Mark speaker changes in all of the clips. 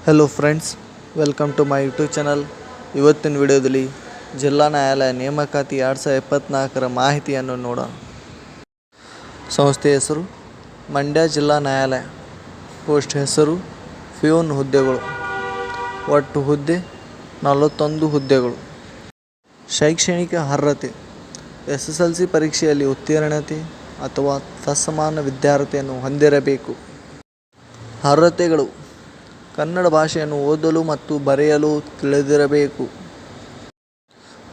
Speaker 1: Hello friends, welcome to my YouTube channel. ಇವತ್ತಿನ ವಿಡಿಯೋದಲ್ಲಿ ಜಿಲ್ಲಾ ನ್ಯಾಯಾಲಯ ನೇಮಕಾತಿ 2024ರ ಮಾಹಿತಿಯನ್ನು ನೋಡೋಣ. ಸಂಸ್ಥೆ ಹೆಸರು ಮಂಡ್ಯ ಜಿಲ್ಲಾ ನ್ಯಾಯಾಲಯ. ಪೋಸ್ಟ್ ಹೆಸರು ಪಿಯೂನ್ ಹುದ್ದೆಗಳು. ಒಟ್ಟು ಹುದ್ದೆ 41 ಹುದ್ದೆಗಳು. ಶೈಕ್ಷಣಿಕ ಅರ್ಹತೆ SSLC ಪರೀಕ್ಷೆಯಲ್ಲಿ ಉತ್ತೀರ್ಣತೆ ಅಥವಾ ತತ್ಸಮಾನ ವಿದ್ಯಾರ್ಹತೆಯನ್ನು ಹೊಂದಿರಬೇಕು. ಅರ್ಹತೆಗಳು: ಕನ್ನಡ ಭಾಷೆಯನ್ನು ಓದಲು ಮತ್ತು ಬರೆಯಲು ತಿಳಿದಿರಬೇಕು.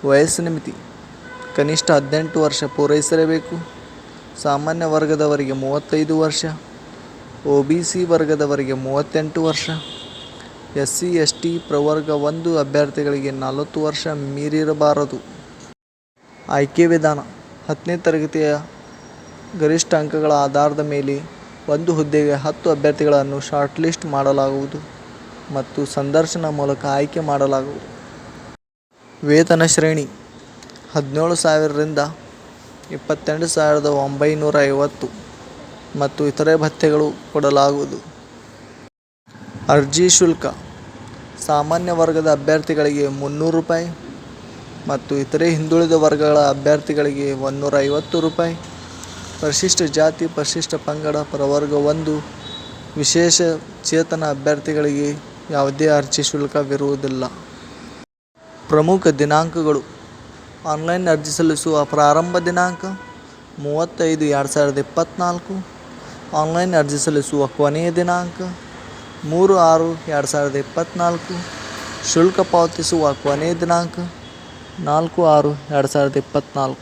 Speaker 1: ವಯಸ್ಸಿನ ಮಿತಿ: ಕನಿಷ್ಠ 18 ವರ್ಷ ಪೂರೈಸಿರಬೇಕು. ಸಾಮಾನ್ಯ ವರ್ಗದವರಿಗೆ 35 ವರ್ಷ, OBC ವರ್ಗದವರಿಗೆ 38 ವರ್ಷ, SC/ST ಪ್ರವರ್ಗ 1 ಅಭ್ಯರ್ಥಿಗಳಿಗೆ 40 ವರ್ಷ ಮೀರಿರಬಾರದು. ಆಯ್ಕೆ ವಿಧಾನ: 10ನೇ ತರಗತಿಯ ಗರಿಷ್ಠ ಅಂಕಗಳ ಆಧಾರದ ಮೇಲೆ ಒಂದು ಹುದ್ದೆಗೆ 10 ಅಭ್ಯರ್ಥಿಗಳನ್ನು ಶಾರ್ಟ್ಲಿಸ್ಟ್ ಮಾಡಲಾಗುವುದು ಮತ್ತು ಸಂದರ್ಶನ ಮೂಲಕ ಆಯ್ಕೆ ಮಾಡಲಾಗುವುದು. ವೇತನ ಶ್ರೇಣಿ: 17,000 ರಿಂದ 22,950 ಮತ್ತು ಇತರೆ ಭತ್ಯೆಗಳು ಕೊಡಲಾಗುವುದು. ಅರ್ಜಿ ಶುಲ್ಕ: ಸಾಮಾನ್ಯ ವರ್ಗದ ಅಭ್ಯರ್ಥಿಗಳಿಗೆ ₹300 ಮತ್ತು ಇತರೆ ಹಿಂದುಳಿದ ವರ್ಗಗಳ ಅಭ್ಯರ್ಥಿಗಳಿಗೆ ₹150. ಪರಿಶಿಷ್ಟ ಜಾತಿ, ಪರಿಶಿಷ್ಟ ಪಂಗಡ, ಪ್ರವರ್ಗ 1 ವಿಶೇಷ ಚೇತನ ಅಭ್ಯರ್ಥಿಗಳಿಗೆ ಯಾವುದೇ ಅರ್ಜಿ ಶುಲ್ಕವಿರುವುದಿಲ್ಲ. ಪ್ರಮುಖ ದಿನಾಂಕಗಳು: ಆನ್ಲೈನ್ ಅರ್ಜಿ ಸಲ್ಲಿಸುವ ಪ್ರಾರಂಭ ದಿನಾಂಕ 30/5/2024. ಆನ್ಲೈನ್ ಅರ್ಜಿ ಸಲ್ಲಿಸುವ ಕೊನೆಯ ದಿನಾಂಕ 3/6/2024. ಶುಲ್ಕ ಪಾವತಿಸುವ ಕೊನೆಯ ದಿನಾಂಕ 4/6/2024.